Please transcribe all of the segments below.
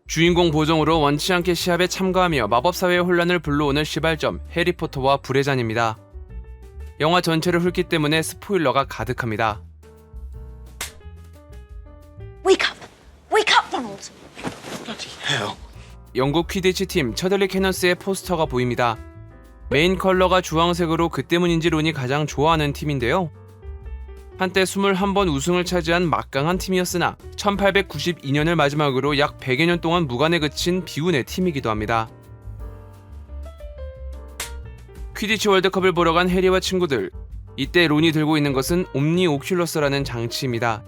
주인공 보정으로 원치 않게 시합에 참가하며 마법사회의 혼란을 불러오는 시발점 해리포터와 불의 잔입니다. 영화 전체를 훑기 때문에 스포일러가 가득합니다. Wake up! Wake up, Ronald! Bloody hell. 영국 퀴디치 팀 처들리 캐넌스의 포스터가 보입니다. 메인 컬러가 주황색으로 그 때문인지 론이 가장 좋아하는 팀인데요. 한때 21번 우승을 차지한 막강한 팀이었으나 1892년을 마지막으로 약 100여 년 동안 무관에 그친 비운의 팀이기도 합니다. 퀴디치 월드컵을 보러 간 해리와 친구들, 이때 론이 들고 있는 것은 옴니 오큘러스라는 장치입니다.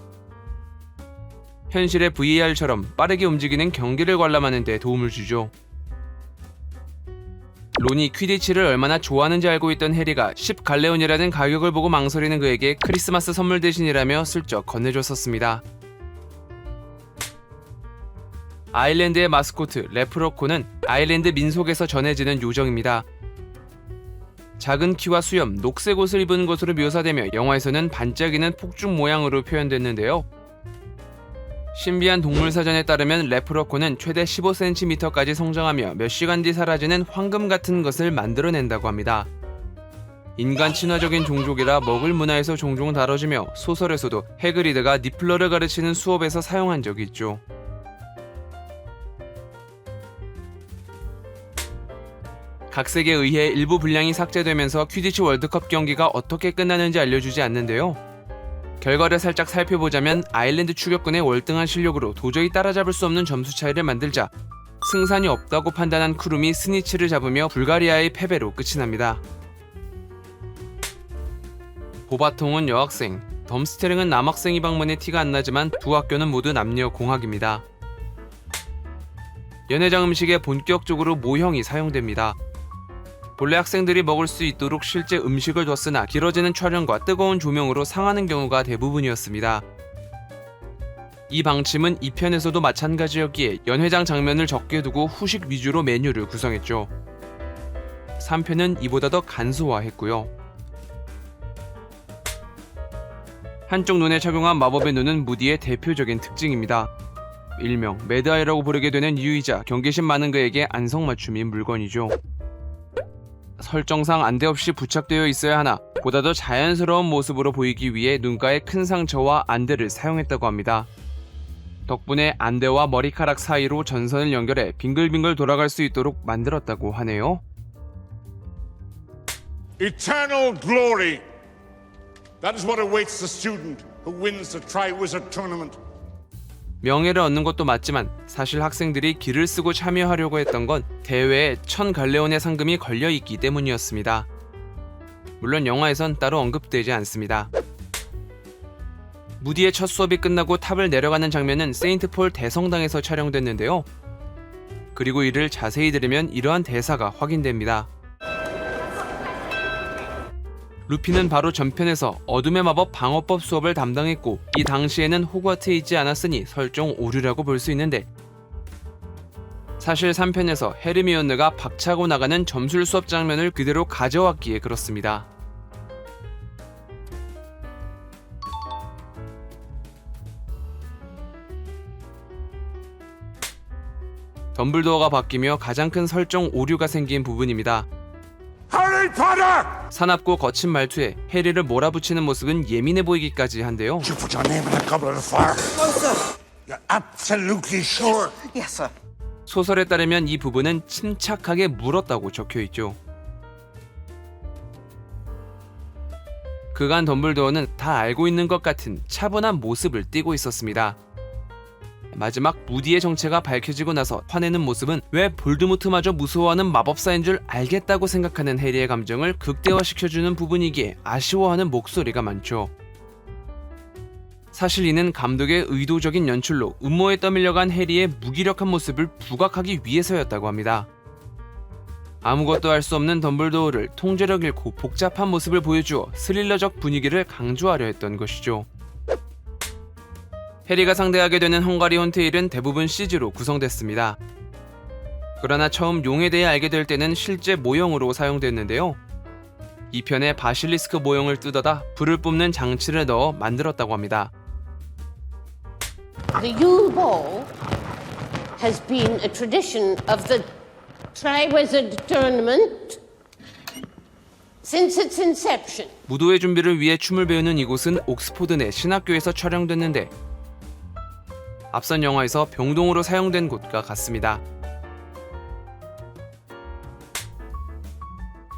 현실의 VAR처럼 빠르게 움직이는 경기를 관람하는 데 도움을 주죠. 론이 퀴디치를 얼마나 좋아하는지 알고 있던 해리가 10갈레온이라는 가격을 보고 망설이는 그에게 크리스마스 선물 대신이라며 슬쩍 건네줬었습니다. 아일랜드의 마스코트 레프러코는 아일랜드 민속에서 전해지는 요정입니다. 작은 키와 수염, 녹색 옷을 입은 것으로 묘사되며 영화에서는 반짝이는 폭죽 모양으로 표현됐는데요. 신비한 동물 사전에 따르면 레프러코는 최대 15cm까지 성장하며 몇 시간 뒤 사라지는 황금 같은 것을 만들어낸다고 합니다. 인간 친화적인 종족이라 먹을 문화에서 종종 다뤄지며 소설에서도 해그리드가 니플러를 가르치는 수업에서 사용한 적이 있죠. 각색에 의해 일부 분량이 삭제되면서 퀴디치 월드컵 경기가 어떻게 끝나는지 알려주지 않는데요. 결과를 살짝 살펴보자면 아일랜드 추격군의 월등한 실력으로 도저히 따라잡을 수 없는 점수 차이를 만들자 승산이 없다고 판단한 크룸이 스니치를 잡으며 불가리아의 패배로 끝이 납니다. 보바통은 여학생, 덤스테링은 남학생이 방문해 티가 안 나지만 두 학교는 모두 남녀 공학입니다. 연회장 음식에 본격적으로 모형이 사용됩니다. 본래 학생들이 먹을 수 있도록 실제 음식을 뒀으나 길어지는 촬영과 뜨거운 조명으로 상하는 경우가 대부분이었습니다. 이 방침은 2편에서도 마찬가지였기에 연회장 장면을 적게 두고 후식 위주로 메뉴를 구성했죠. 3편은 이보다 더 간소화했고요. 한쪽 눈에 착용한 마법의 눈은 무디의 대표적인 특징입니다. 일명 매드아이라고 부르게 되는 이유이자 경계심 많은 그에게 안성맞춤인 물건이죠. 설정상 안대 없이 부착되어 있어야 하나 보다 더 자연스러운 모습으로 보이기 위해 눈가에 큰 상처와 안대를 사용했다고 합니다. 덕분에 안대와 머리카락 사이로 전선을 연결해 빙글빙글 돌아갈 수 있도록 만들었다고 하네요. Eternal glory. That is what awaits the student who wins the Triwizard Tournament. 명예를 얻는 것도 맞지만 사실 학생들이 기를 쓰고 참여하려고 했던 건 대회에 1000갈레온의 상금이 걸려있기 때문이었습니다. 물론 영화에선 따로 언급되지 않습니다. 무디의 첫 수업이 끝나고 탑을 내려가는 장면은 세인트폴 대성당에서 촬영됐는데요. 그리고 이를 자세히 들으면 이러한 대사가 확인됩니다. 루피는 바로 전편에서 어둠의 마법 방어법 수업을 담당했고 이 당시에는 호그와트에 있지 않았으니 설정 오류라고 볼 수 있는데 사실 3편에서 헤르미온느가 박차고 나가는 점술 수업 장면을 그대로 가져왔기에 그렇습니다. 덤블도어가 바뀌며 가장 큰 설정 오류가 생긴 부분입니다. Harry Potter! 사납고 거친 말투에 해리를 몰아붙이는 모습은 예민해 보이기까지 한데요. You put your name in a goblet of fire. No, sir. You're absolutely sure. Yes, sir. 소설에 따르면 이 부분은 침착하게 물었다고 적혀있죠. 그간 덤블도어는 다 알고 있는 것 같은 차분한 모습을 띠고 있었습니다. 마지막 무디의 정체가 밝혀지고 나서 화내는 모습은 왜 볼드모트마저 무서워하는 마법사인 줄 알겠다고 생각하는 해리의 감정을 극대화시켜주는 부분이기에 아쉬워하는 목소리가 많죠. 사실 이는 감독의 의도적인 연출로 음모에 떠밀려간 해리의 무기력한 모습을 부각하기 위해서였다고 합니다. 아무것도 할 수 없는 덤블도어를 통제력 잃고 복잡한 모습을 보여주어 스릴러적 분위기를 강조하려 했던 것이죠. 해리가 상대하게 되는 헝가리 혼테일은 대부분 CG로 구성됐습니다. 그러나 처음 용에 대해 알게 될 때는 실제 모형으로 사용됐는데요. 2편에 바실리스크 모형을 뜯어다 불을 뿜는 장치를 넣어 만들었다고 합니다. The Yule Ball has been a tradition of the Triwizard Tournament since its inception. 무도회 준비를 위해 춤을 배우는 이곳은 옥스포드 내 신학교에서 촬영됐는데 앞선 영화에서 병동으로 사용된 곳과 같습니다.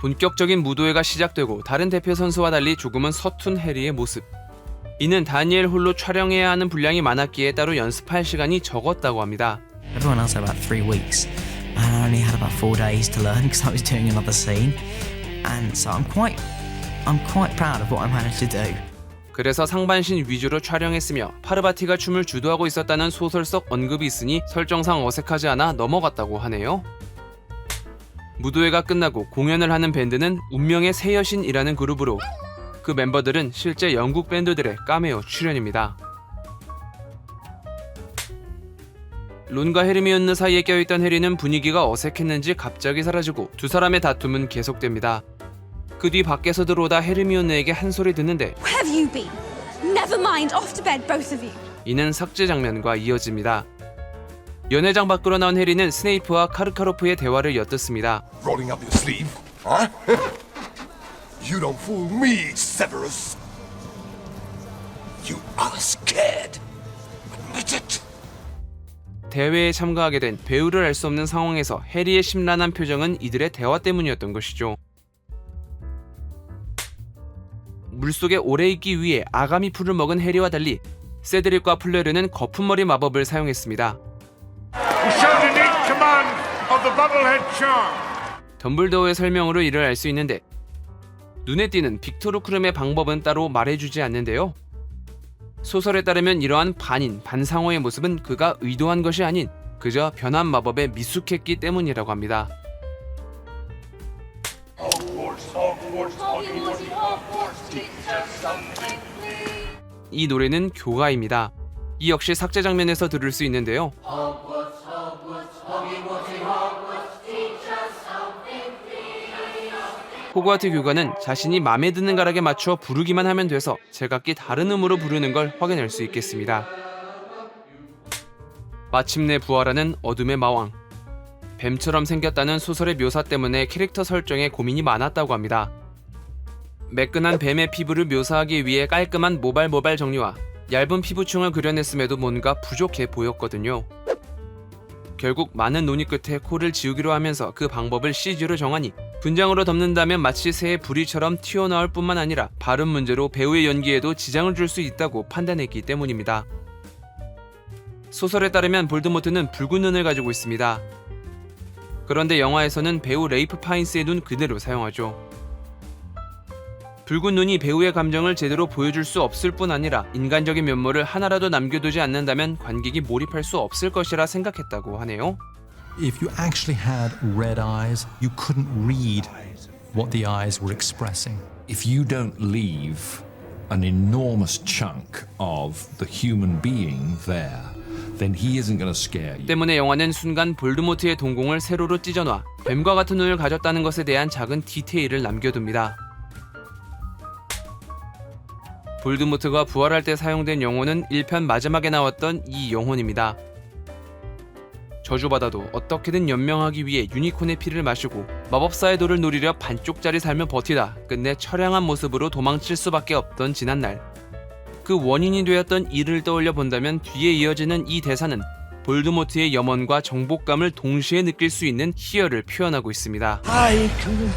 본격적인 무도회가 시작되고 다른 대표 선수와 달리 조금은 서툰 해리의 모습. 이는 다니엘 홀로 촬영해야 하는 분량이 많았기에 따로 연습할 시간이 적었다고 합니다. Everyone else had about 3 weeks, and I only had about 4 days to learn because I was doing another scene, and so I'm quite proud of what I managed to do. 그래서 상반신 위주로 촬영했으며 파르바티가 춤을 주도하고 있었다는 소설 속 언급이 있으니 설정상 어색하지 않아 넘어갔다고 하네요. 무도회가 끝나고 공연을 하는 밴드는 운명의 새 여신이라는 그룹으로 그 멤버들은 실제 영국 밴드들의 카메오 출연입니다. 론과 헤르미온느 사이에 껴있던 해리는 분위기가 어색했는지 갑자기 사라지고 두 사람의 다툼은 계속됩니다. 그 뒤 밖에서 들어오다 헤르미온느에게 한 소리 듣는데 Where have you been? Never mind, off to bed, both of you. 이는 삭제 장면과 이어집니다. 연회장 밖으로 나온 해리는 스네이프와 카르카로프의 대화를 엿듣습니다. Rolling up your sleeve, huh? You don't fool me, Severus. You are scared. Admit it. 대회에 참가하게 된 배우를 알 수 없는 상황에서 해리의 심란한 표정은 이들의 대화 때문이었던 것이죠. 물속에 오래 있기 위해 아가미 풀을 먹은 해리와 달리 세드릭과 플레르는 거품머리 마법을 사용했습니다. We showed innate command of the Bubblehead charm. 덤블도어의 설명으로 이를 알 수 있는데 눈에 띄는 빅토르 크름의 방법은 따로 말해주지 않는데요. 소설에 따르면 이러한 반인, 반상어의 모습은 그가 의도한 것이 아닌 그저 변한 마법에 미숙했기 때문이라고 합니다. 이 노래는 교가입니다. 이 역시 삭제 장면에서 들을 수 있는데요. 호그와트 교가는 자신이 맘에 드는 가락에 맞춰 부르기만 하면 돼서 제각기 다른 음으로 부르는 걸 확인할 수 있겠습니다. 마침내 부활하는 어둠의 마왕. 뱀처럼 생겼다는 소설의 묘사 때문에 캐릭터 설정에 고민이 많았다고 합니다. 매끈한 뱀의 피부를 묘사하기 위해 깔끔한 모발 정리와 얇은 피부층을 그려냈음에도 뭔가 부족해 보였거든요. 결국 많은 논의 끝에 코를 지우기로 하면서 그 방법을 CG로 정하니 분장으로 덮는다면 마치 새의 부리처럼 튀어나올 뿐만 아니라 발음 문제로 배우의 연기에도 지장을 줄 수 있다고 판단했기 때문입니다. 소설에 따르면 볼드모트는 붉은 눈을 가지고 있습니다. 그런데 영화에서는 배우 레이프 파인스의 눈 그대로 사용하죠. 붉은 눈이 배우의 감정을 제대로 보여줄 수 없을 뿐 아니라 인간적인 면모를 하나라도 남겨두지 않는다면 관객이 몰입할 수 없을 것이라 생각했다고 하네요. If you actually had red eyes, you couldn't read what the eyes were expressing. If you don't leave an enormous chunk of the human being there, then he isn't going to scare you. 때문에 영화는 순간 볼드모트의 동공을 세로로 찢어놔 뱀과 같은 눈을 가졌다는 것에 대한 작은 디테일을 남겨둡니다. 볼드모트가 부활할 때 사용된 영혼은 1편 마지막에 나왔던 이 영혼입니다. 저주받아도 어떻게든 연명하기 위해 유니콘의 피를 마시고 마법사의 돌을 노리려 반쪽짜리 삶을 버티다 끝내 처량한 모습으로 도망칠 수밖에 없던 지난날. 그 원인이 되었던 이를 떠올려 본다면 뒤에 이어지는 이 대사는 볼드모트의 염원과 정복감을 동시에 느낄 수 있는 희열을 표현하고 있습니다. I can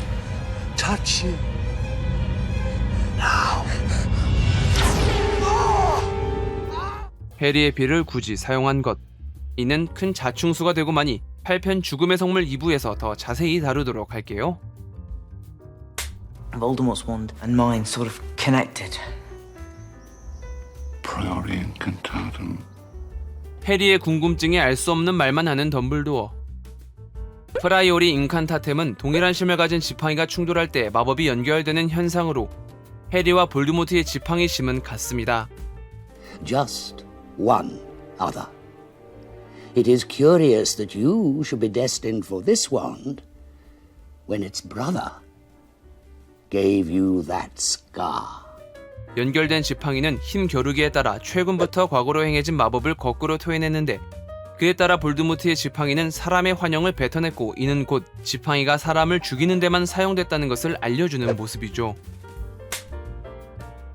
touch you now. 해리의 피를 굳이 사용한 것. 이는 큰 자충수가 되고 마니 8편 죽음의 성물 2부에서 더 자세히 다루도록 할게요. Voldemort's wand and mine sort of connected. Priori incantatum. 해리의 궁금증에 알 수 없는 말만 하는 덤블도어. 프라이오리 인칸타템은 동일한 심을 가진 지팡이가 충돌할 때 마법이 연결되는 현상으로 해리와 볼드모트의 지팡이 심은 같습니다. Just one other. It is curious that you should be destined for this wand when its brother gave you that scar. 연결된 지팡이는 힘 겨루기에 따라 최근부터 과거로 행해진 마법을 거꾸로 토해냈는데 그에 따라 볼드모트의 지팡이는 사람의 환영을 뱉어냈고 이는 곧 지팡이가 사람을 죽이는 데만 사용됐다는 것을 알려주는 모습이죠.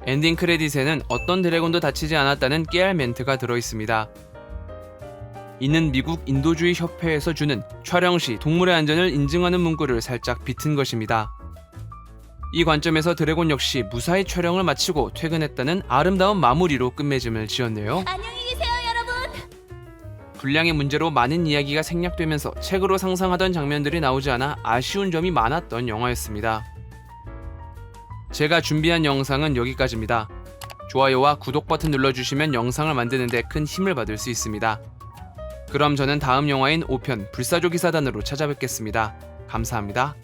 엔딩 크레딧에는 어떤 드래곤도 다치지 않았다는 깨알 멘트가 들어있습니다. 이는 미국 인도주의 협회에서 주는 촬영 시 동물의 안전을 인증하는 문구를 살짝 비튼 것입니다. 이 관점에서 드래곤 역시 무사히 촬영을 마치고 퇴근했다는 아름다운 마무리로 끝맺음을 지었네요. 안녕히 계세요, 여러분. 분량의 문제로 많은 이야기가 생략되면서 책으로 상상하던 장면들이 나오지 않아 아쉬운 점이 많았던 영화였습니다. 제가 준비한 영상은 여기까지입니다. 좋아요와 구독 버튼 눌러주시면 영상을 만드는 데 큰 힘을 받을 수 있습니다. 그럼 저는 다음 영화인 5편 불사조 기사단으로 찾아뵙겠습니다. 감사합니다.